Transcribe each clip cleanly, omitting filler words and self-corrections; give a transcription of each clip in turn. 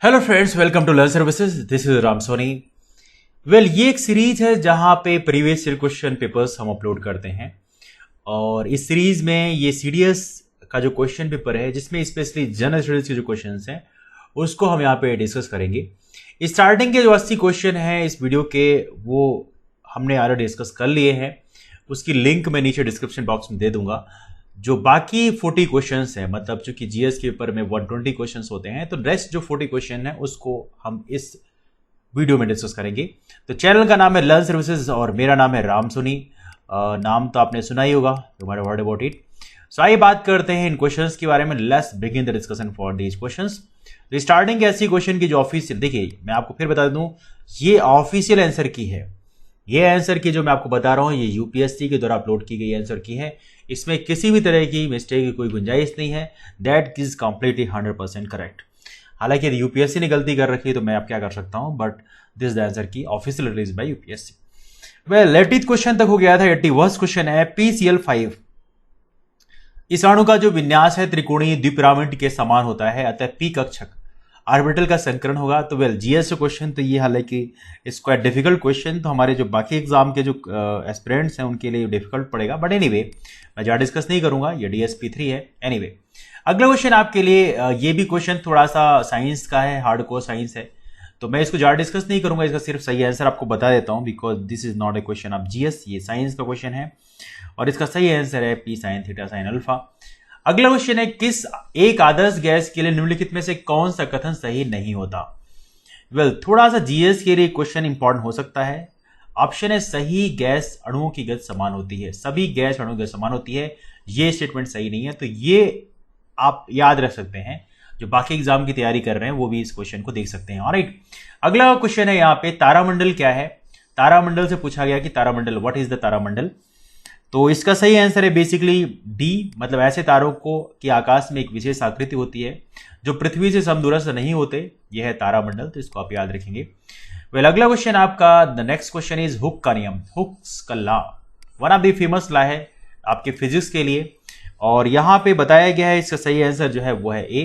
Hello friends, welcome to learn services. This is Ram Soni. Well, ये एक series है जहां पे प्रीवियस ईयर क्वेश्चन पेपर्स हम अपलोड करते हैं। और इस सीरीज में ये सीडीएस का जो क्वेश्चन पेपर है, जिसमें स्पेशली जनरल स्टडीज के जो क्वेश्चंस हैं उसको हम यहाँ पे डिस्कस करेंगे। स्टार्टिंग के जो 80 क्वेश्चन हैं इस वीडियो के, वो हमने ऑलरेडी डिस्कस कर लिए हैं। उसकी लिंक मैं नीचे डिस्क्रिप्शन बॉक्स में दे दूंगा। जो बाकी 40 क्वेश्चंस हैं, मतलब चूंकि जीएस के पेपर में 120 क्वेश्चंस होते हैं, तो रेस्ट जो 40 क्वेश्चन है उसको हम इस वीडियो में डिस्कस करेंगे। तो चैनल का नाम है लर्न सर्विसेज और मेरा नाम है राम सोनी। नाम तो आपने सुना ही होगा, no matter what about it. So आइए बात करते हैं इन क्वेश्चंस के बारे में। Let's begin the discussion for these questions. तो स्टार्टिंग ऐसी क्वेश्चन की जो ऑफिशियल, देखिए मैं आपको फिर बता दूं, ये ऑफिशियल आंसर की है। ये आंसर की जो मैं आपको बता रहा हूं, ये यूपीएससी के द्वारा अपलोड की गई आंसर की है। इसमें किसी भी तरह की मिस्टेक की कोई गुंजाइश नहीं है। That is completely 100% correct. हालांकि यदि यूपीएससी ने गलती कर रखी है तो मैं अब क्या कर सकता हूं, बट दिस द आंसर की official release by UPSC. Well, 80 question तक हो गया था। 81 क्वेश्चन है PCl5। इस अणु का जो विन्यास है त्रिकोणीय द्विपिरामिड के समान होता है, अतः पी कक्षक ऑर्बिटल का संकरण होगा। तो वेल, जीएस क्वेश्चन तो ये, हालांकि इसको डिफिकल्ट क्वेश्चन तो हमारे जो बाकी एग्जाम के जो एस्पिरेंट्स हैं उनके लिए डिफिकल्ट पड़ेगा, बट एनीवे मैं ज़्यादा डिस्कस नहीं करूंगा। ये DSP3 है। एनीवे, अगला क्वेश्चन आपके लिए ये भी क्वेश्चन थोड़ा सा साइंस का है, हार्डकोर साइंस है, तो मैं इसको ज़्यादा डिस्कस नहीं करूंगा। इसका सिर्फ सही आंसर आपको बता देता हूं, because this is not a question of GS. ये साइंस का क्वेश्चन है और इसका सही आंसर है P sin theta sin alpha. अगला क्वेश्चन है, किस एक आदर्श गैस के लिए निम्नलिखित में से कौन सा कथन सही नहीं होता। वेल, थोड़ा सा जीएस के लिए क्वेश्चन इंपॉर्टेंट हो सकता है। ऑप्शन है, सही गैस अणुओं की गति समान होती है। सभी गैस अणुओं की गति समान होती है, ये स्टेटमेंट सही नहीं है। तो ये आप याद रख सकते हैं, जो बाकी एग्जाम की तैयारी कर रहे हैं वो भी इस क्वेश्चन को देख सकते हैं। ऑलराइट, अगला क्वेश्चन है यहाँ पे, तारामंडल क्या है। तारामंडल से पूछा गया कि तारामंडल, व्हाट इज द तारामंडल। तो इसका सही आंसर है बेसिकली डी, मतलब ऐसे तारों को कि आकाश में एक विशेष आकृति होती है जो पृथ्वी से समदूरस्थ नहीं होते, यह है तारामंडल। तो इसको आप याद रखेंगे। वेल, अगला क्वेश्चन आपका, the next question is hook का नियम, हुक्स का law, one of the famous law है आपके फिजिक्स के लिए। और यहां पे बताया गया है, इसका सही आंसर जो है वो है ए,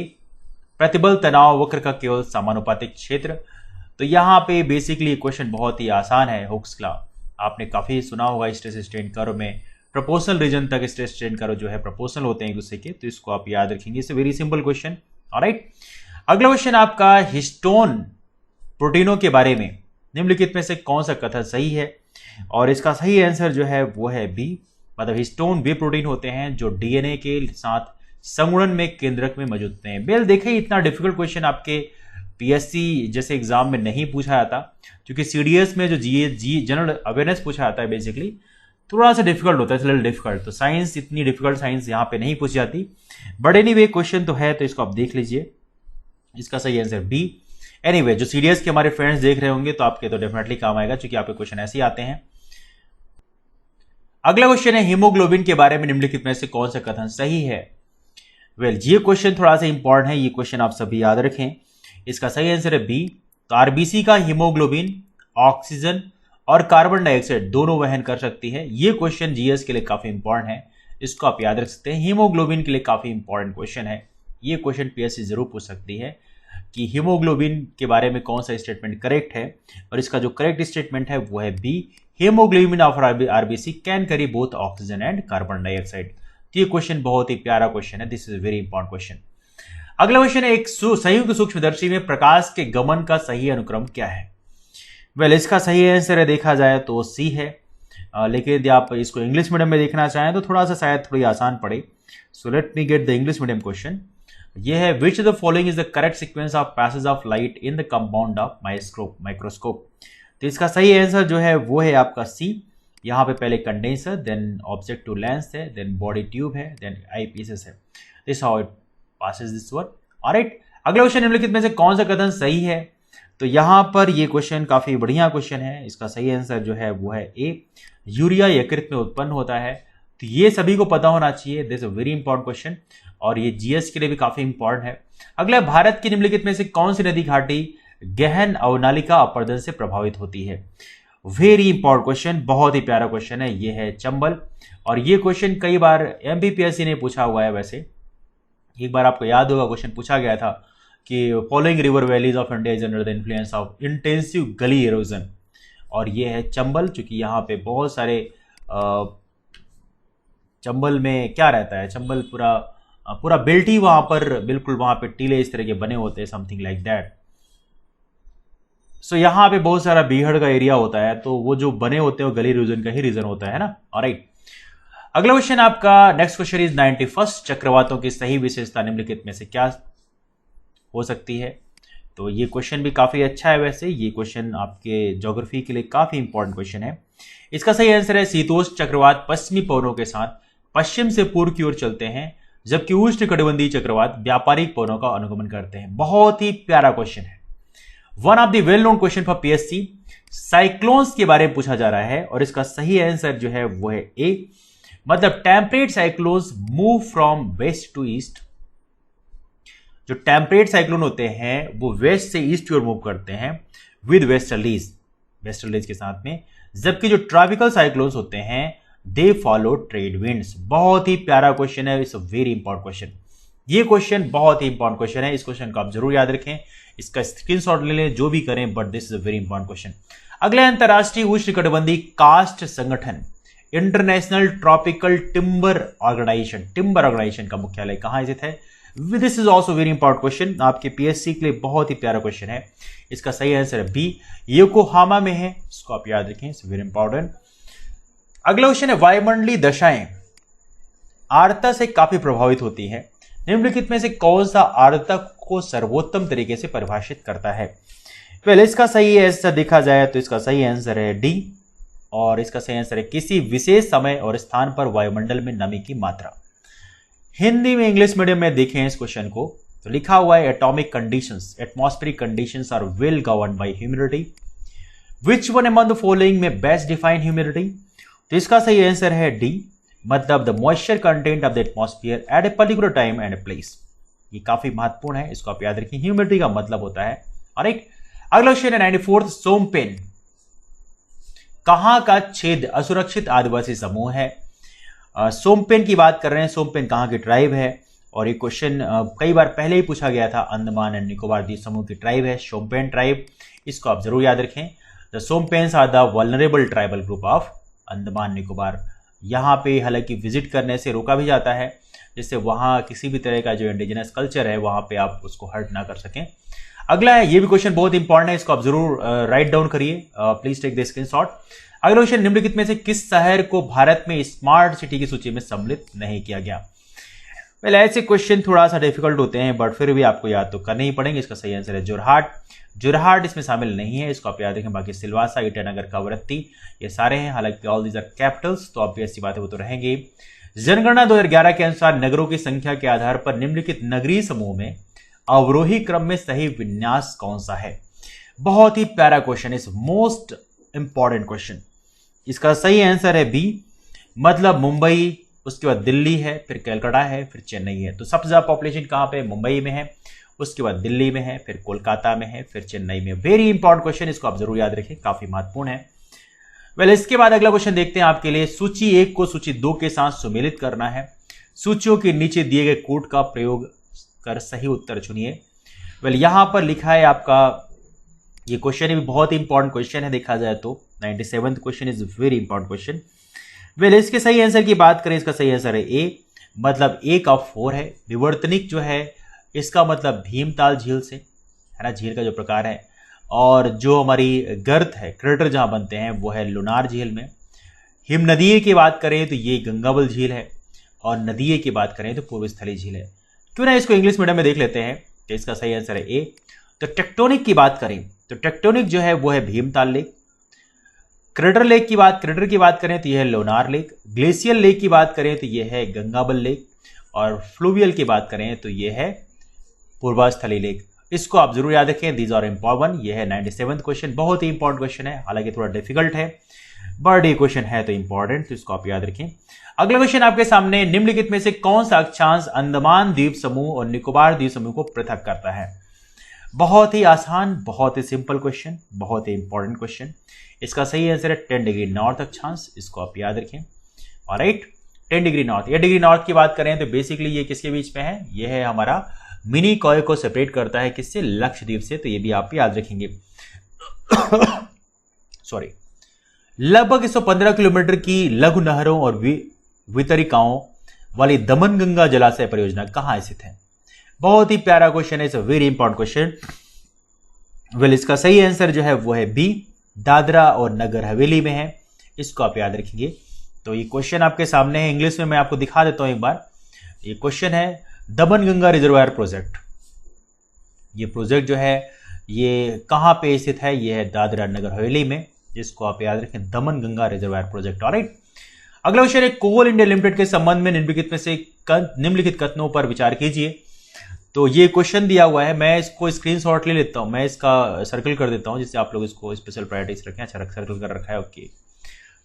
प्रतिबल तनाव वक्र का केवल समानुपातिक क्षेत्र। तो यहां पे बेसिकली क्वेश्चन बहुत ही आसान है। हुक्स लॉ आपने काफी सुना होगा, स्ट्रेस स्ट्रेन कर्व में प्रोपोर्शनल रीजन तक स्ट्रेस स्ट्रेन कर्व जो है प्रोपोर्शनल होते हैं एक दूसरे के, तो इसको आप याद रखेंगे। It's very simple question. Alright, अगला क्वेश्चन आपका, हिस्टोन प्रोटीनों के बारे में निम्नलिखित में से कौन सा कथन सही है। और इसका सही आंसर जो है वो है बी, मतलब हिस्टोन वे प्रोटीन होते हैं जो डीएनए के साथ संगुणन में केंद्रक में मौजूद होते हैं। बेल, देखिए इतना डिफिकल्ट क्वेश्चन आपके पीएससी जैसे एग्जाम में नहीं पूछा जाता, क्योंकि सीडीएस में जो जी जनरल अवेयरनेस पूछा जाता है बेसिकली थोड़ा सा डिफिकल्ट होता है, लिटिल डिफिकल्ट। तो साइंस, इतनी डिफिकल्ट साइंस यहाँ पे नहीं पूछी जाती, बट एनीवे क्वेश्चन तो है, तो इसको आप देख लीजिए। इसका सही आंसर बी। एनीवे, जो सीडीएस के हमारे फ्रेंड्स देख रहे होंगे तो आपके तो डेफिनेटली काम आएगा, क्योंकि आपके क्वेश्चन ऐसे ही आते हैं। अगला क्वेश्चन है, हीमोग्लोबिन के बारे में निम्नलिखित में से कौन सा कथन सही है। वेल, ये क्वेश्चन थोड़ा सा इंपॉर्टेंट है, ये क्वेश्चन आप सभी याद रखें। इसका सही आंसर है बी। तो आरबीसी का हीमोग्लोबिन ऑक्सीजन और कार्बन डाइऑक्साइड दोनों वहन कर सकती है। ये क्वेश्चन जीएस के लिए काफी इंपॉर्टेंट है, इसको आप याद रख सकते हैं। हीमोग्लोबिन के लिए काफी इंपॉर्टेंट क्वेश्चन है, ये क्वेश्चन पीएससी जरूर पूछ सकती है कि हीमोग्लोबिन के बारे में कौन सा स्टेटमेंट करेक्ट है। और इसका जो करेक्ट स्टेटमेंट है वो है B, haemoglobin of RBC can carry both oxygen and carbon dioxide. तो ये क्वेश्चन बहुत ही प्यारा क्वेश्चन है, this is very important question. अगला क्वेश्चन है, एक संयुक्त सूक्ष्मदर्शी में प्रकाश के गमन का सही अनुक्रम क्या है। वेल, इसका सही आंसर है देखा जाए तो सी है। लेकिन यदि आप इसको इंग्लिश मीडियम में देखना चाहें तो थोड़ा सा शायद थोड़ी आसान पड़े। So let me get the English medium question. ये है, which the following is the correct sequence of passage of light in the compound of microscope. तो इसका सही आंसर जो है वो है आपका सी। यहाँ पे पहले कंडेंसर, देन ऑब्जेक्टिव लेंस है, देन बॉडी ट्यूब है, देन आई पीसेस है। This how it passes this word. Alright, अगला क्वेश्चन, निम्नलिखित में से कौन सा कथन सही है। तो यहां पर ये क्वेश्चन काफी बढ़िया क्वेश्चन है। इसका सही आंसर जो है वो है ए, यूरिया यकृत में उत्पन्न होता है। तो ये सभी को पता होना चाहिए, this is a very important question, और ये जीएस के लिए भी काफी इंपॉर्टेंट है। अगला, भारत की निम्नलिखित में से कौन सी नदी घाटी गहन अवनालिका अपरदन से प्रभावित होती है। वेरी इंपॉर्टेंट क्वेश्चन, बहुत ही प्यारा क्वेश्चन है, ये है चंबल। और ये क्वेश्चन कई बार एमपीपीएससी ने पूछा हुआ है। वैसे एक बार आपको याद होगा क्वेश्चन पूछा गया था कि following river valleys of India is under the influence of intensive गली इरोजन, और ये है चंबल, चूंकि यहाँ पे बहुत सारे चंबल में क्या रहता है, चंबल पूरा बेल्ट ही वहां पर, बिल्कुल वहां पे टीले इस तरह के बने होते हैं, समथिंग लाइक दैट। सो यहाँ पे बहुत सारा बीहड़ का एरिया होता है, तो वो जो बने होते हैं वो गली रीजन का ही रीजन होता है ना। ऑलराइट, अगला क्वेश्चन आपका नेक्स्ट क्वेश्चन इज 91 चक्रवातों की सही विशेषता निम्नलिखित में से क्या हो सकती है। तो ये क्वेश्चन भी काफी अच्छा है, वैसे ये क्वेश्चन आपके ज्योग्राफी के लिए काफी इंपॉर्टेंट क्वेश्चन है। इसका सही आंसर है शीतोष्ण चक्रवात पश्चिमी पवनों के साथ पश्चिम से पूर्व की ओर चलते हैं, जबकि उष्णकटिबंधीय चक्रवात व्यापारिक पवनों का अनुगमन करते हैं। बहुत ही प्यारा क्वेश्चन है, one of the well known question for PSC. Cyclones के बारे में पूछा जा रहा है और इसका सही आंसर जो है वो है ए, मतलब temperate cyclones move from west to east. जो टेम्परेट साइक्लोन होते हैं वो वेस्ट से ईस्ट की ओर मूव करते हैं विद वेस्टर्लीज के साथ में, जबकि जो ट्रॉपिकल साइक्लोन्स होते हैं दे फॉलो ट्रेड विंड्स। बहुत ही प्यारा क्वेश्चन है, it's a very important question. ये क्वेश्चन बहुत ही इंपॉर्टेंट क्वेश्चन है, इस क्वेश्चन को आप जरूर याद रखें, इसका स्क्रीनशॉट ले लें, जो भी करें, but this is a very important question. अगला अंतरराष्ट्रीय उष्णकटिबंधीय कास्ट संगठन इंटरनेशनल ट्रॉपिकल टिम्बर ऑर्गेनाइजेशन का मुख्यालय कहां स्थित है। This is also very important question, आपके पीएससी के लिए बहुत ही प्यारा क्वेश्चन है। इसका सही आंसर है बी, योकोहामा में है, इसको आप याद रखें, इट्स वेरी इंपॉर्टेंट। अगला क्वेश्चन है वायुमंडलीय दशाएं आर्द्रता से काफी प्रभावित होती है, निम्नलिखित में से कौन सा आर्द्रता को सर्वोत्तम तरीके से परिभाषित करता है। पहले इसका सही आंसर देखा जाए तो इसका सही आंसर है डी, और इसका सही आंसर है किसी विशेष समय और स्थान पर वायुमंडल में नमी की मात्रा। हिंदी में इंग्लिश मीडियम में देखें इस क्वेश्चन को तो लिखा हुआ है atomic conditions, atmospheric conditions are well governed by humidity, which one among the following में बेस्ट डिफाइन ह्यूमिडिटी। तो इसका सही आंसर है डी, मतलब the moisture content of the atmosphere at a particular time and a place. ये काफी महत्वपूर्ण है, इसको आप याद रखें, ह्यूमिडिटी का मतलब होता है। ऑलराइट, अगला क्वेश्चन है 94 सोमपेन कहां का छेद असुरक्षित आदिवासी समूह है। सोमपेन की बात कर रहे हैं, सोमपेन कहां की ट्राइब है, और ये क्वेश्चन कई बार पहले ही पूछा गया था, अंडमान एंड निकोबार द्वीप समूह की ट्राइब है सोमपेन ट्राइब, इसको आप जरूर याद रखें। The Shompens are the vulnerable tribal group of Andaman Nicobar. यहाँ पे हालांकि विजिट करने से रोका भी जाता है, जिससे वहाँ किसी भी तरह का जो इंडिजिनस कल्चर है वहाँ पे आप उसको हर्ट ना कर सकें। अगला है, ये भी क्वेश्चन बहुत इंपॉर्टेंट है, इसको आप जरूर राइट डाउन करिए, प्लीज टेक द स्क्रीनशॉट। अगला क्वेश्चन, निम्नलिखित में से किस शहर को भारत में स्मार्ट सिटी की सूची में सम्मिलित नहीं किया गया। वेल, ऐसे क्वेश्चन थोड़ा सा डिफिकल्ट होते हैं, बट फिर भी आपको याद तो करने ही पड़ेंगे। इसका सही आंसर है जोरहाट इसमें शामिल नहीं है, इसको आप याद रखें। बाकी सिलवासा, ईटानगर, कवरत्ती ये सारे हैं, हालांकि ऑल दीज आर कैपिटल्स, तो ऑब्वियसली बात है वो तो रहेंगे। जनगणना 2011 के अनुसार नगरों की संख्या के आधार पर निम्नलिखित नगरीय समूह में अवरोही क्रम में सही विन्यास कौन सा है। बहुत ही प्यारा question, is most important question. इसका सही आंसर है बी, मतलब मुंबई, उसके बाद दिल्ली है, फिर कलकत्ता है, फिर चेन्नई है। तो सबसे ज्यादा पॉपुलेशन कहां पे, मुंबई में है, उसके बाद दिल्ली में है, फिर कोलकाता में है, फिर चेन्नई में। वेरी इंपॉर्टेंट क्वेश्चन, इसको आप जरूर याद रखें, काफी महत्वपूर्ण है। वेल, इसके बाद अगला क्वेश्चन देखते हैं आपके लिए। सूची 1 को सूची 2 के साथ सुमेलित करना है। सूचियों के नीचे दिए गए कोड का प्रयोग कर सही उत्तर चुनिए। वेल, यहां पर लिखा है आपका, ये क्वेश्चन भी बहुत इंपॉर्टेंट क्वेश्चन है देखा जाए तो। 97th question is very important question. Well, इसके सही आंसर की बात करें, इसका सही आंसर है ए, मतलब 1 ऑफ 4 है। विवर्तनिक जो है इसका मतलब भीमताल झील से है ना, झील का जो प्रकार है। और जो हमारी गर्त है, क्रेटर जहां बनते हैं वो है लुनार झील में। हिम नदी की बात करें तो ये गंगाबल झील है, और नदी की बात करें तो पूर्वस्थली झील है। क्यों ना इसको इंग्लिश मीडियम में देख लेते हैं, तो इसका सही आंसर है ए। तो टेक्टोनिक की बात करें तो टेक्टोनिक जो है वो है भीमताल लेक। क्रेटर की बात करें तो यह है लोनार लेक। ग्लेशियल लेक की बात करें तो यह है गंगाबल लेक, और फ्लूवियल की बात करें तो यह है पूर्वस्थली लेक। इसको आप जरूर याद रखें, दीज आर इंपॉर्टेंट। यह है 97th क्वेश्चन, बहुत ही इंपॉर्टेंट क्वेश्चन है, हालांकि थोड़ा डिफिकल्ट है, बट ये क्वेश्चन है तो इंपॉर्टेंट, तो इसको आप याद रखें। अगला क्वेश्चन आपके सामने, निम्नलिखित में से कौन सा अक्षांश अंडमान द्वीप समूह और निकोबार द्वीप समूह को पृथक करता है। बहुत ही आसान, बहुत ही सिंपल क्वेश्चन, बहुत ही इंपॉर्टेंट क्वेश्चन। इसका सही आंसर है 10 डिग्री नॉर्थ अक्षांश, इसको आप याद रखें। Alright, 10 degree north. 8 degree north की बात करें तो बेसिकली ये किसके बीच में है, ये है हमारा मिनी कॉय को सेपरेट करता है किससे? लक्षद्वीप से। तो ये भी आप याद रखेंगे। सॉरी। लगभग 115 किलोमीटर की लघु नहरों और वितरिकाओं वाली दमनगंगा जलाशय परियोजना कहां स्थित है? बहुत ही प्यारा क्वेश्चन है, it's a very important question. Well, इसका सही आंसर जो है वो है बी, दादरा और नगर हवेली में है। इसको आप याद रखेंगे। तो ये क्वेश्चन आपके सामने है, इंग्लिश में मैं आपको दिखा देता हूं एक बार। ये क्वेश्चन है दमनगंगा रिजर्वायर प्रोजेक्ट। ये प्रोजेक्ट जो है ये कहां पे स्थित है? ये है दादरा नगर हवेली में। जिसको आप याद रखें, दमनगंगा रिजर्वायर प्रोजेक्ट। ऑलराइट। अगला क्वेश्चन है कोल इंडिया लिमिटेड के संबंध में निम्नलिखित में से निम्नलिखित कथनों पर विचार कीजिए। तो ये क्वेश्चन दिया हुआ है, मैं इसको स्क्रीनशॉट ले लेता हूं, मैं इसका सर्कल कर देता हूं जिससे आप लोग इसको स्पेशल प्रायोरिटीज रखें। अच्छा, सर्कल कर रखा है। ओके।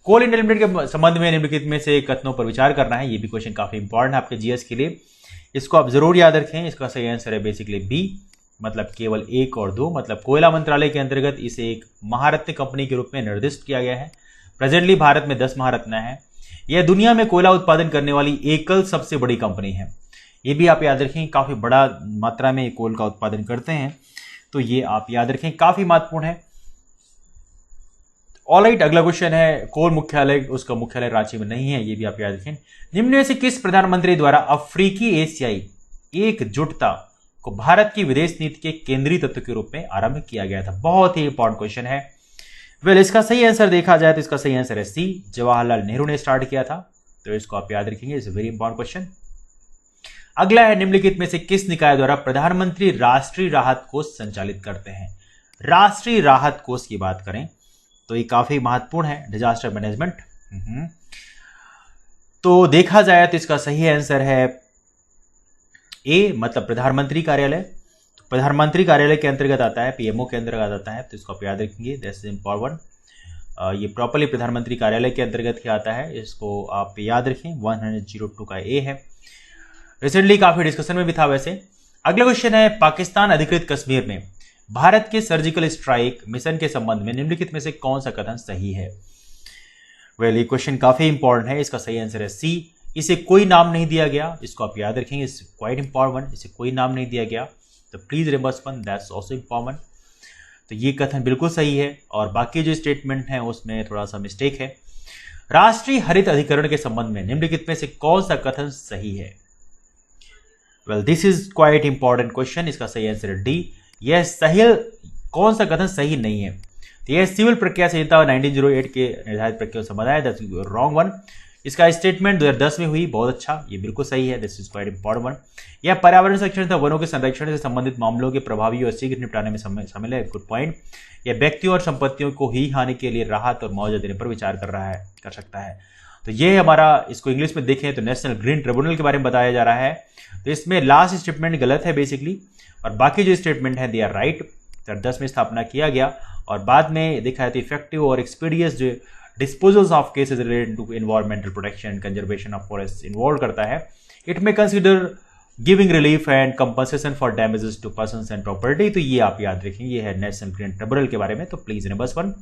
कोल इंडिया लिमिटेड के संबंध में निम्नलिखित में से कथनों पर विचार करना है। ये भी क्वेश्चन काफी इंपॉर्टेंट है आपके जीएस के लिए। इसको आप जरूर याद रखें। इसका सही आंसर है बेसिकली बी, मतलब केवल 1 और 2। मतलब कोयला मंत्रालय के अंतर्गत इसे एक महारत्न कंपनी के रूप में निर्दिष्ट किया गया है। प्रेजेंटली भारत में 10 महारत्न है। यह दुनिया में कोयला उत्पादन करने वाली एकल सबसे बड़ी कंपनी है। ये भी आप याद रखें, काफी बड़ा मात्रा में कोल का उत्पादन करते हैं। तो ये आप याद रखें, काफी महत्वपूर्ण है। ऑलराइट। अगला क्वेश्चन है कोल मुख्यालय, उसका मुख्यालय रांची में नहीं है। ये भी आप याद रखें। निम्न में से किस प्रधानमंत्री द्वारा अफ्रीकी एशियाई एकजुटता को भारत की विदेश नीति के केंद्रीय तत्व के रूप में आरंभ किया गया था? बहुत ही इंपॉर्टेंट क्वेश्चन है। वेल, इसका सही आंसर देखा जाए तो इसका सही आंसर है सी, जवाहरलाल नेहरू ने स्टार्ट किया था। तो इसको आप याद रखेंगे, it's a very important question. अगला है निम्नलिखित में से किस निकाय द्वारा प्रधानमंत्री राष्ट्रीय राहत कोष संचालित करते हैं? राष्ट्रीय राहत कोष की बात करें तो ये काफी महत्वपूर्ण है, डिजास्टर मैनेजमेंट। तो देखा जाए तो इसका सही आंसर है ए, मतलब प्रधानमंत्री कार्यालय। तो प्रधानमंत्री कार्यालय के अंतर्गत आता है, पीएमओ के अंतर्गत आता है। तो इसको आप याद रखेंगे, दैट्स इंपॉर्टेंट। ये प्रॉपर्ली प्रधानमंत्री कार्यालय के अंतर्गत ही आता है। इसको आप याद रखें, 102 का ए है। रिसेंटली काफी डिस्कशन में भी था वैसे। अगला क्वेश्चन है पाकिस्तान अधिकृत कश्मीर में भारत के सर्जिकल स्ट्राइक मिशन के संबंध में निम्नलिखित में से कौन सा कथन सही है? वेल, ये क्वेश्चन काफी इंपॉर्टेंट है। इसका सही आंसर है सी, इसे कोई नाम नहीं दिया गया। इसको आप याद रखेंगे, इट्स क्वाइट इंपॉर्टेंट। इसे कोई नाम नहीं दिया गया। तो please remember one, that's also important. तो ये कथन बिल्कुल सही है और बाकी जो स्टेटमेंट है उसमें थोड़ा सा मिस्टेक है। राष्ट्रीय हरित अधिकरण के संबंध में निम्नलिखित में से कौन सा कथन सही है? Well, this is quite important question. इसका सही आंसर है डी, यह सही। कौन सा कथन सही नहीं है? तो यह सिविल प्रक्रिया संहिता 1908 के निर्धारित प्रक्रिया से संबंध है। That's wrong one. इसका स्टेटमेंट 2010 में हुई, बहुत अच्छा, ये बिल्कुल सही है। This is quite important one. यह पर्यावरण संरक्षण तथा वनों के संरक्षण से संबंधित मामलों के प्रभावी और शीघ्र निपटाने में शामिल है। Good point. यह व्यक्तियों और संपत्तियों को ही हानि के लिए राहत और मुआवजा देने पर विचार कर सकता है। तो ये हमारा, इसको इंग्लिश में देखें तो नेशनल ग्रीन ट्रिब्यूनल के बारे में बताया जा रहा है। तो इसमें लास्ट स्टेटमेंट गलत है बेसिकली, और बाकी जो स्टेटमेंट है दे आर राइट। 2010 में स्थापना किया गया और बाद में देखा है तो इफेक्टिव और एक्सपीडियस जो disposals of cases related to environmental protection and conservation of forest involve करता है। It may consider giving relief and compensation for damages to persons and property. तो ये आप याद रखेंगे, ये है नेशनल ग्रीन ट्रिब्यूनल के बारे में। तो प्लीज नंबर 1।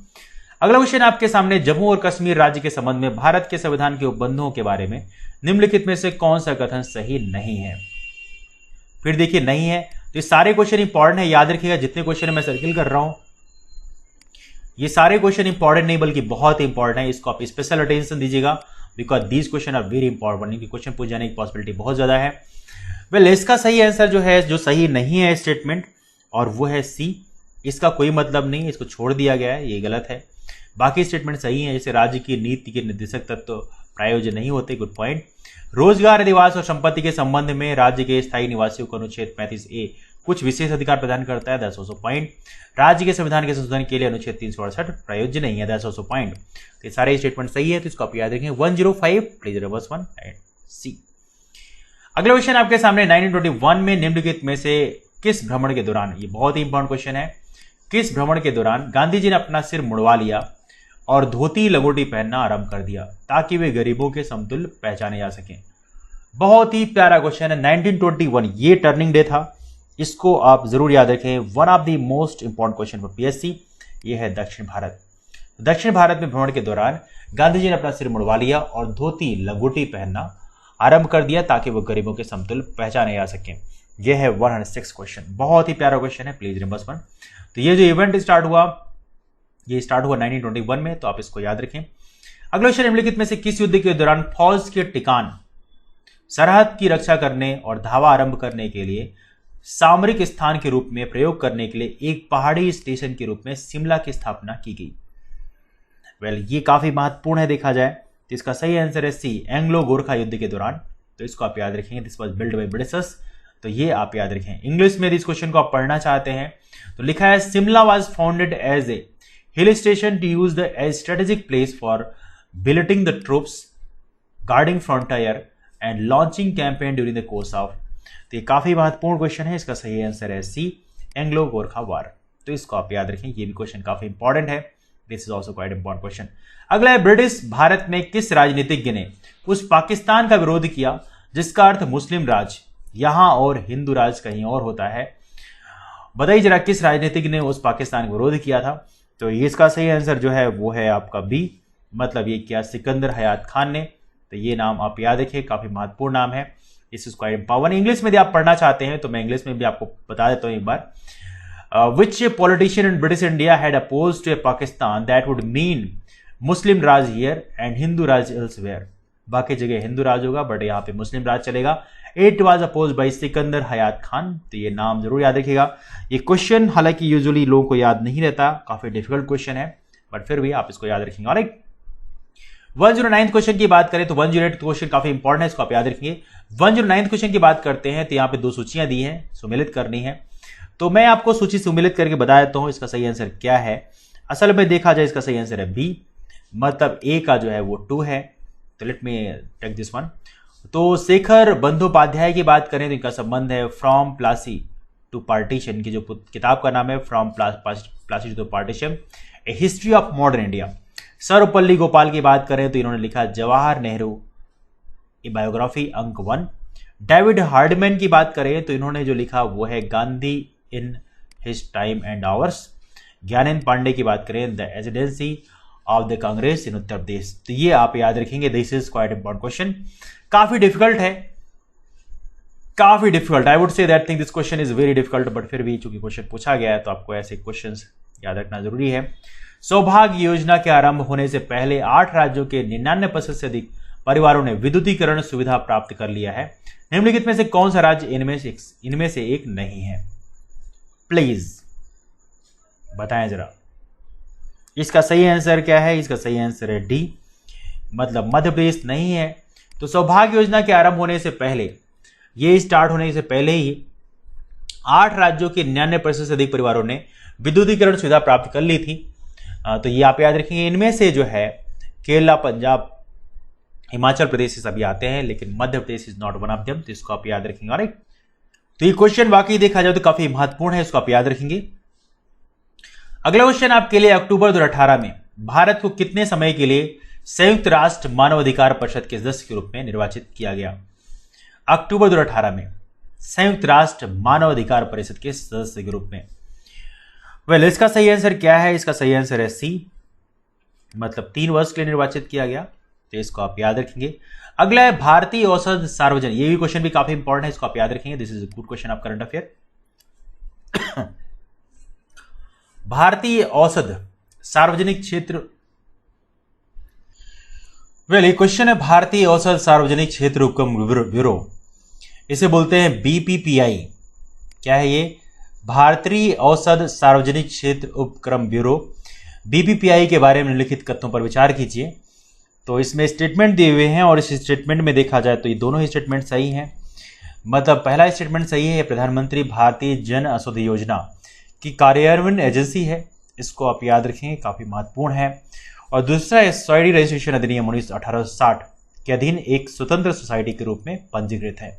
अगला क्वेश्चन आपके सामने जम्मू और कश्मीर राज्य के संबंध में भारत के संविधान के उपबंधों के बारे में निम्नलिखित में से कौन सा कथन सही नहीं है? फिर देखिए नहीं है, तो ये सारे क्वेश्चन इंपॉर्टेंट है, याद रखिएगा। जितने क्वेश्चन मैं सर्किल कर रहा हूं ये सारे क्वेश्चन इंपॉर्टेंट नहीं बल्कि बहुत इंपॉर्टेंट है। इसको आप स्पेशल अटेंशन दीजिएगा because these question are very important. Question पूछ जाने की पॉसिबिलिटी बहुत ज्यादा है। वेल, इसका सही आंसर जो है, जो सही नहीं है स्टेटमेंट, और वो है सी। इसका कोई मतलब नहीं, इसको छोड़ दिया गया है, ये गलत है। बाकी स्टेटमेंट सही है, जैसे राज्य की नीति के निर्देशक तत्व प्रायोजन नहीं होते। Good point. रोजगार, निवास और संपत्ति के संबंध में राज्य के स्थायी निवासियों को अनुच्छेद 35A कुछ विशेष अधिकार प्रदान करता है। 10 पॉइंट। राज्य के संविधान के संशोधन के लिए अनुच्छेद 368 प्रयोज्य नहीं है। 10 पॉइंट। तो ये सारे स्टेटमेंट सही है, तो इसको आप याद रखेंगे। 105 प्लीज रिवर्स 1 एंड सी। अगला क्वेश्चन आपके सामने 1921 में निम्नलिखित में से किस भ्रमण के दौरान, ये बहुत ही इंपॉर्टेंट क्वेश्चन है, किस भ्रमण के दौरान गांधी जी ने अपना सिर मुड़वा लिया और धोती लंगोटी पहनना आरंभ कर दिया ताकि वे गरीबों के समतुल्य पहचाने जा सकें? बहुत ही प्यारा क्वेश्चन है। 1921 ये टर्निंग डे था, इसको आप जरूर याद रखें। One of the most important question for PSC. ये है दक्षिण भारत। दक्षिण भारत में भ्रमण के दौरान गांधी जी ने अपना सिर मुड़वा लिया और धोती लंगोटी पहनना आरंभ कर दिया ताकि वो गरीबों के समतुल्य पहचाने जा सकें। ये है 106 क्वेश्चन, बहुत ही प्यारा क्वेश्चन है, प्लीज रिमेंबर वन। तो ये जो इवेंट स्टार्ट हुआ, ये स्टार्ट हुआ 1921 में, तो आप इसको याद रखें। अगला क्वेश्चन, निम्नलिखित में से किस युद्ध के दौरान फौज के ठिकान सरहद की रक्षा करने और धावा आरंभ करने के लिए सामरिक स्थान के रूप में प्रयोग करने के लिए एक पहाड़ी स्टेशन के रूप में शिमला की स्थापना की गई? वेल, ये काफी महत्वपूर्ण है देखा जाए, तो इसका सही आंसर है सी, एंग्लो गोरखा युद्ध के दौरान। तो इसको आप याद रखेंगे, this was build by Britishers, तो ये आप याद रखें। इंग्लिश में इस क्वेश्चन को आप पढ़ना चाहते हैं तो लिखा है, Shimla was founded as a hill station to use the as strategic place for billeting the troops, guarding frontier and launching campaign during the course of. तो ये काफी महत्वपूर्ण क्वेश्चन है, इसका सही आंसर है सी, एंग्लो गोरखा वार। तो इसको आप याद रखें, ये भी क्वेश्चन काफी इंपॉर्टेंट है, this is also quite important question. अगला है, ब्रिटिश भारत में किस राजनीतिज्ञ ने उस पाकिस्तान का विरोध किया जिसका अर्थ मुस्लिम राज यहां और हिंदू राज कहीं और होता है? बताइए जरा, किस राजनीतिज्ञ ने उस पाकिस्तान का विरोध किया था? तो ये इसका सही आंसर जो है वो है आपका बी, मतलब ये क्या, सिकंदर हयात खान ने। तो ये नाम आप याद रखिए, काफी महत्वपूर्ण नाम है, इस क्वाइट इंपॉर्टेंट। इंग्लिश में यदि आप पढ़ना चाहते हैं तो मैं इंग्लिश में भी आपको बता देता हूं एक बार। Which politician in British India had oppose to a Pakistan that would mean Muslim Raj here and Hindu Raj elsewhere? बाकी जगह हिंदू राज होगा बट यहाँ पे मुस्लिम राज चलेगा। It was oppose by Sikandar Hayat Khan. तो ये नाम जरूर याद रखिएगा। ये क्वेश्चन हालांकि यूजुअली लोगों को याद नहीं रहता, काफी डिफिकल्ट क्वेश्चन है, बट फिर भी आप इसको याद रखेंगे। ऑलराइट, 109 क्वेश्चन की बात करें तो 108 क्वेश्चन काफी इंपॉर्टेंट है, इसको आप याद रखेंगे। 109 क्वेश्चन की बात करते हैं तो यहाँ पे दो सूचियां दी हैं, सुमेलित करनी है। तो मैं आपको सूची सुमेलित करके बता देता हूं इसका सही आंसर क्या है। असल में देखा जाए इसका सही आंसर है बी, मतलब ए का जो है वो 2 है। तो let me take this one. तो शेखर बंदोपाध्याय की बात करें तो इनका संबंध है फ्रॉम प्लासी टू पार्टीशन की जो किताब का नाम है from Plassey to partition, a history of modern India. Sarvepalli Gopal की बात करें तो इन्होंने लिखा जवाहर नेहरू ए बायोग्राफी, अंक 1। डेविड हार्डमैन की बात करें तो इन्होंने जो लिखा वो है Gandhi in his time and hours. Gyanendra Pandey की बात करें the agency of the Congress in Uttar Pradesh. तो ये आप याद रखेंगे, this is quite important question. काफी डिफिकल्ट है, काफी difficult, I would say that think this question is very difficult, but फिर भी चूंकि क्वेश्चन पूछा गया है तो आपको ऐसे क्वेश्चंस याद रखना जरूरी है। सौभाग्य योजना के आरंभ होने से पहले 8 राज्यों के 99% से अधिक परिवारों ने विद्युतीकरण सुविधा प्राप्त कर लिया है। निम्नलिखित में से कौन सा राज्य इनमें से एक नहीं है? प्लीज बताएं जरा। इसका सही आंसर क्या है? इसका सही आंसर है डी, मतलब मध्य प्रदेश नहीं है। तो सौभाग्य योजना के आरंभ होने से पहले, ये स्टार्ट होने से पहले ही 8 राज्यों के 99% से अधिक परिवारों ने विद्युतीकरण सुविधा प्राप्त कर ली थी। तो ये आप याद रखेंगे। इनमें से जो है केरला, पंजाब, हिमाचल प्रदेश सभी आते हैं, लेकिन Madhya Pradesh is not one of them, तो इसको आप याद रखेंगे। राइट, तो ये क्वेश्चन वाकई देखा जाए तो काफी महत्वपूर्ण है, इसको आप याद रखेंगे। अगला क्वेश्चन आपके लिए, अक्टूबर 2018 में भारत को कितने समय के लिए संयुक्त राष्ट्र मानवाधिकार परिषद के सदस्य के रूप में निर्वाचित किया गया? अक्टूबर 2018 में संयुक्त राष्ट्र मानवाधिकार परिषद के सदस्य के रूप में। वेल, इसका सही आंसर क्या है? इसका सही आंसर है सी, मतलब 3 वर्ष के लिए निर्वाचित किया गया। तो इसको आप याद रखेंगे। अगला है भारतीय औषध सार्वजनिक, ये भी क्वेश्चन भी काफी इंपॉर्टेंट है, इसको आप याद रखेंगे। This is a good question of current affair. भारतीय औषध सार्वजनिक क्षेत्र, वेल, ये क्वेश्चन है भारतीय औषध सार्वजनिक क्षेत्र उपक्रम ब्यूरो, इसे बोलते हैं बीपीपीआई। क्या है ये? भारतीय औषध सार्वजनिक क्षेत्र उपक्रम ब्यूरो, बीपीपीआई के बारे में निम्नलिखित कथनों पर विचार कीजिए। तो इसमें स्टेटमेंट दिए हुए हैं और इस स्टेटमेंट में देखा जाए तो ये दोनों ही स्टेटमेंट सही हैं। मतलब पहला स्टेटमेंट सही है, प्रधानमंत्री भारतीय जन औषधि योजना की कार्यान्वयन एजेंसी है, इसको आप याद रखेंगे, काफी महत्वपूर्ण है। और दूसरा है सोसाइटी रजिस्ट्रेशन अधिनियम 1860 के अधीन एक स्वतंत्र सोसाइटी के रूप में पंजीकृत है।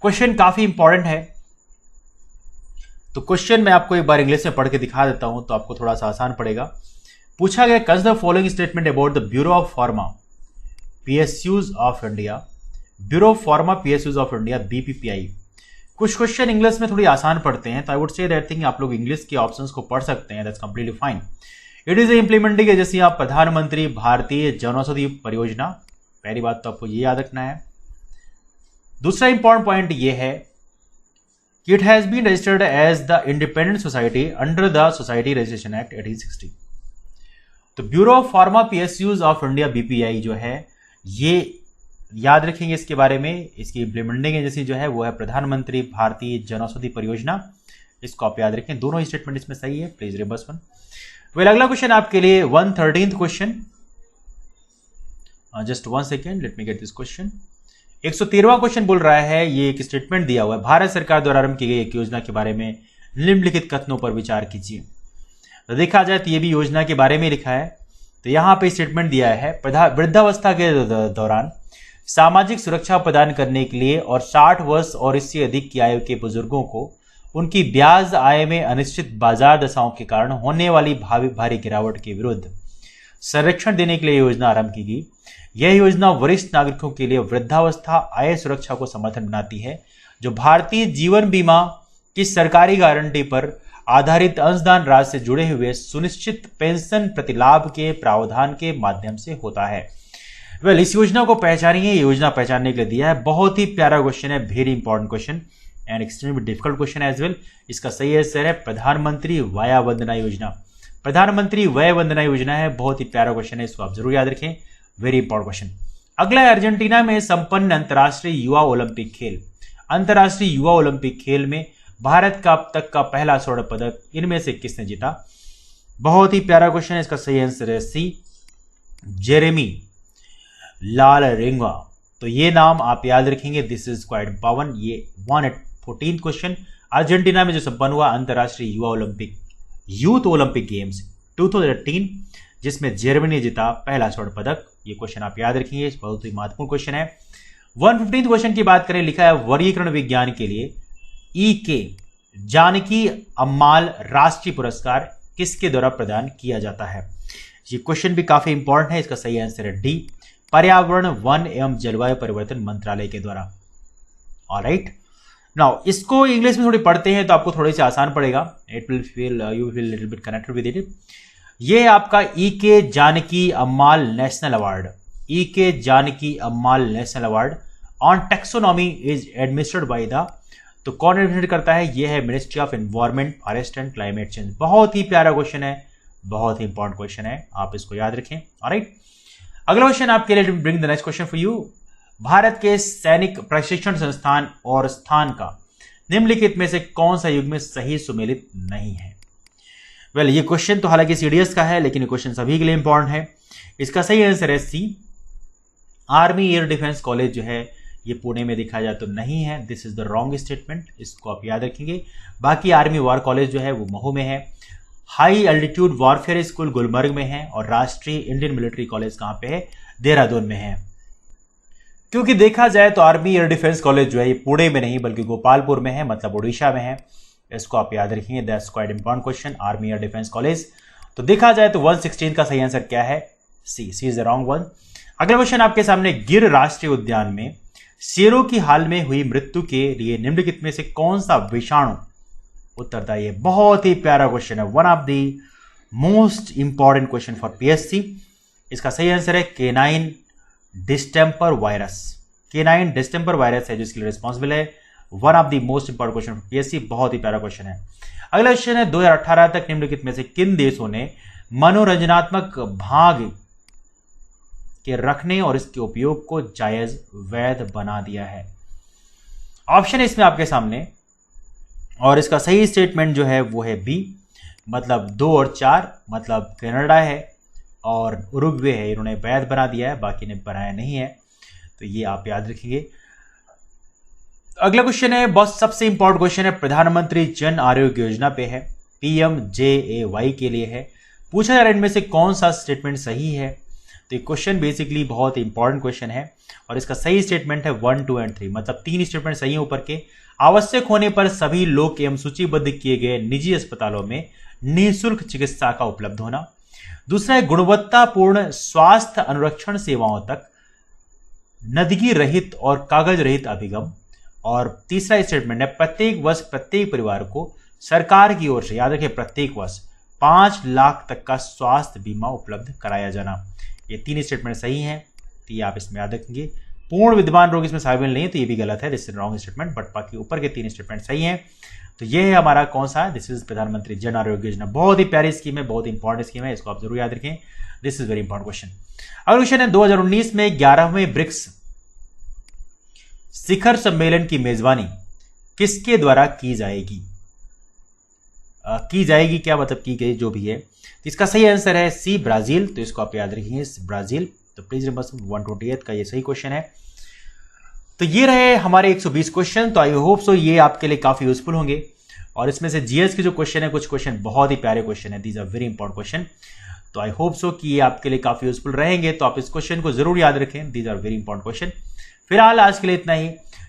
क्वेश्चन काफी इंपॉर्टेंट है, तो क्वेश्चन मैं आपको एक बार इंग्लिश में पढ़ के दिखा देता हूं तो आपको थोड़ा सा आसान पड़ेगा। पूछा गया, consider following statement about the bureau of pharma PSUs of India, bureau of pharma PSUs of India BPPI. कुछ क्वेश्चन इंग्लिश में थोड़ी आसान पढ़ते हैं, तो आई वुड से दैट थिंग आप लोग इंग्लिश के ऑप्शंस को पढ़ सकते हैं, that's completely fine. It is implementing agency of प्रधानमंत्री भारतीय जनौषधि परियोजना, पहली बात तो आपको ये याद रखना है। दूसरा इंपॉर्टेंट पॉइंट ये है कि it has been registered as the independent society under the society registration act 1860। तो bureau of pharma PSUs of India BPI जो है, ये याद रखेंगे इसके बारे में। इसकी इम्प्लीमेंटिंग एजेंसी जो है वो है प्रधानमंत्री भारतीय जनौषधि परियोजना। इसको आप याद रखें, दोनों स्टेटमेंट इसमें सही है। Please reverse one. वेल, अगला क्वेश्चन आपके लिए 113th question. Just 1 second, let me get this question. 113वां क्वेश्चन बोल रहा है, ये एक स्टेटमेंट दिया हुआ है, भारत सरकार द्वारा आरंभ की गई एक योजना के बारे में निम्नलिखित कथनों पर विचार कीजिए। तो देखा जाए तो ये भी योजना के बारे में लिखा है। तो यहां पे स्टेटमेंट दिया है, वृद्धावस्था के दौरान सामाजिक सुरक्षा प्रदान करने के लिए और 60 वर्ष और इससे अधिक की आयु के बुजुर्गों को उनकी ब्याज आय में अनिश्चित बाजार दशाओं के कारण होने वाली भारी गिरावट के विरुद्ध संरक्षण देने के लिए योजना आरंभ की गई। यह योजना वरिष्ठ नागरिकों के लिए वृद्धावस्था आय सुरक्षा को समर्थन बनाती है, जो भारतीय जीवन बीमा की सरकारी गारंटी पर आधारित अंशदान राशि से जुड़े हुए सुनिश्चित पेंशन प्रतिलाभ के प्रावधान के माध्यम से होता है। वेल, इस योजना को पहचानिए। योजना पहचानने के लिए दिया है, बहुत ही प्यारा क्वेश्चन है, very important question and extremely difficult question as well. इसका सही आंसर है प्रधानमंत्री वया वंदना योजना। प्रधानमंत्री वय वंदना योजना है, बहुत ही प्यारा क्वेश्चन है, इसको आप जरूर याद रखें, वेरी इंपॉर्टेंट क्वेश्चन। अगला है, अर्जेंटीना में संपन्न अंतर्राष्ट्रीय युवा ओलंपिक खेल। अंतर्राष्ट्रीय युवा ओलंपिक खेल में भारत का अब तक का पहला स्वर्ण पदक इनमें से किसने जीता? बहुत ही प्यारा क्वेश्चन है, इसका सही आंसर है सी, जेरेमी लालरिंगा। तो ये नाम आप याद रखेंगे, दिस इज क्वाइट इम्पोर्टेंट। ये 114th क्वेश्चन, अर्जेंटीना में जो संपन्न हुआ अंतर्राष्ट्रीय युवा ओलंपिक यूथ ओलंपिक गेम्स 2018, जिसमें जर्मनी ने जीता पहला स्वर्ण पदक। ये क्वेश्चन आप याद रखेंगे, बहुत ही महत्वपूर्ण क्वेश्चन है। 115th क्वेश्चन की बात करें, लिखा है वर्गीकरण विज्ञान के लिए के जानकी अम्माल राष्ट्रीय पुरस्कार किसके द्वारा प्रदान किया जाता है? ये क्वेश्चन भी काफी इंपॉर्टेंट है, इसका सही आंसर है डी, पर्यावरण वन एवं जलवायु परिवर्तन मंत्रालय के द्वारा। ऑलराइट, नाउ इसको इंग्लिश में थोड़ी पढ़ते हैं तो आपको थोड़ी सी आसान पड़ेगा। It will feel you will little bit connected with it. ये आपका K Janaki Ammal national award, K Janaki Ammal national award on taxonomy is administered by the, तो कौन एडमिनिस्ट्रेट करता है? ये है ministry of environment, forest and climate change. बहुत ही प्यारा क्वेश्चन है, बहुत ही इंपॉर्टेंट क्वेश्चन है, आप इसको याद रखें। ऑलराइट, अगला क्वेश्चन आपके लिए, bring the next question for you. Bharat के सैनिक प्रशिक्षण संस्थान और स्थान का निम्नलिखित में से कौन सा युग में सही सुमेलित नहीं है? वेल, ये क्वेश्चन तो हालांकि सीडीएस का है, लेकिन ये क्वेश्चन सभी के लिए इंपॉर्टेंट है। इसका सही आंसर है सी, आर्मी एयर डिफेंस कॉलेज जो है ये पुणे में देखा जाए तो नहीं है, this is the wrong statement, इसको आप याद रखेंगे। बाकी आर्मी वॉर कॉलेज जो है वो महू में है, high altitude warfare school Gulmarg में है, और राष्ट्रीय इंडियन मिलिट्री कॉलेज कहां पे है? देहरादून में है। क्योंकि देखा जाए तो आर्मी एयर डिफेंस कॉलेज जो है ये पुणे में नहीं बल्कि गोपालपुर में है, मतलब उड़ीसा में है, इसको आप याद रखेंगे। That's quite important question, army air defence college. तो देखा जाए तो 116 का सही आंसर क्या है? सी, सी इज द रॉन्ग वन। अगला क्वेश्चन आपके सामने, गिर राष्ट्रीय उद्यान में शेरों की हाल में हुई मृत्यु के लिए निम्नलिखित में से कौन सा विषाणु उत्तरदायी है? बहुत ही प्यारा क्वेश्चन है, one of the most important question for PSC. इसका सही आंसर है canine distemper virus. Canine distemper virus है जो इसके लिए रिस्पॉन्सिबल है, one of the most important question for PSC, बहुत ही प्यारा क्वेश्चन है। अगला क्वेश्चन है, 2018 तक निम्नलिखित में से किन देशों ने मनोरंजनात्मक भाग के रखने और इसके उपयोग को जायज वैध बना दिया है? ऑप्शन है इसमें आपके सामने, और इसका सही स्टेटमेंट जो है वो है बी, मतलब 2 और 4, मतलब कनाडा है और उरुग्वे है, इन्होंने वैध बना दिया है, बाकी ने बनाया नहीं है। तो ये आप याद रखेंगे। अगला क्वेश्चन है, बहुत सबसे इंपॉर्टेंट क्वेश्चन है, प्रधानमंत्री जन आरोग्य योजना पे है, PMJAY के लिए है। पूछा जा रहा है इनमें से कौन सा स्टेटमेंट सही है? तो ये क्वेश्चन बेसिकली बहुत इंपॉर्टेंट क्वेश्चन है, और इसका सही स्टेटमेंट है 1, 2 एंड 3, मतलब 3 स्टेटमेंट सही है ऊपर के। आवश्यक होने पर सभी लोक एवं सूचीबद्ध किए गए निजी अस्पतालों में निःशुल्क चिकित्सा का उपलब्ध होना। दूसरा है, गुणवत्तापूर्ण स्वास्थ्य अनुरक्षण सेवाओं तक नदगी रहित और कागज रहित अभिगम। और तीसरा स्टेटमेंट है, प्रत्येक वर्ष प्रत्येक परिवार को सरकार की ओर से, याद रखें प्रत्येक वर्ष 5 लाख तक का स्वास्थ्य बीमा उपलब्ध कराया जाना। ये 3 स्टेटमेंट सही हैं, तो ये आप इसमें याद रखेंगे। पूर्ण विद्यमान रोग इसमें शामिल नहीं है, तो ये भी गलत है, this is wrong statement, but बाकी ऊपर के 3 स्टेटमेंट सही हैं। तो ये है हमारा कौन सा, दिस इज प्रधानमंत्री जन आरोग्य योजना। बहुत ही प्यारी स्कीम है, बहुत इंपॉर्टेंट स्कीम है, इसको आप जरूर याद रखें, this is very important question. अगला क्वेश्चन है 2019 में 11वें ब्रिक्स शिखर सम्मेलन की मेजबानी किसके द्वारा की जाएगी? क्या मतलब की गई, जो भी है। तो इसका सही आंसर है सी, ब्राजील। तो इसको आप याद रखिए, ब्राजील। तो प्लीज रिमेंबर 128 का ये सही क्वेश्चन है। तो ये रहे हमारे 120 क्वेश्चन। तो आई होप सो ये आपके लिए काफी यूजफुल होंगे, और इसमें से जीएस के जो क्वेश्चन है, कुछ क्वेश्चन बहुत ही प्यारे क्वेश्चन है, these are very important question. तो आई होप सो कि ये आपके लिए काफी यूजफुल रहेंगे। तो आप इस क्वेश्चन को जरूर याद रखें, these are very important question. फिलहाल आज के लिए इतना ही।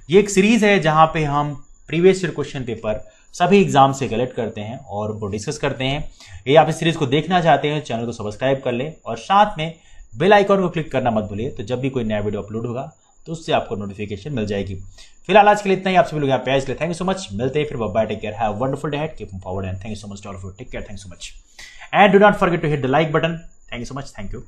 ये एक सीरीज है जहां पे हम प्रीवियस ईयर क्वेश्चन पेपर सभी एग्जाम से कलेक्ट करते हैं और उनको डिस्कस करते हैं। ये आप इस सीरीज को देखना चाहते हैं, चैनल को सब्सक्राइब कर लें और साथ में बेल आइकॉन को क्लिक करना मत भूलिए, तो जब भी कोई नया वीडियो अपलोड होगा तो उससे आपको नोटिफिकेशन मिल जाएगी। फिलहाल आज के लिए इतना ही। आप सभी लोग यहाँ पे आए इसलिए थैंक यू सो मच। मिलते हैं फिर, bye, take care, have a wonderful day ahead, keep forward and thank you so much to all of you. Take care, thank you so much and do not forget to hit the like button. Thank you so much, thank you.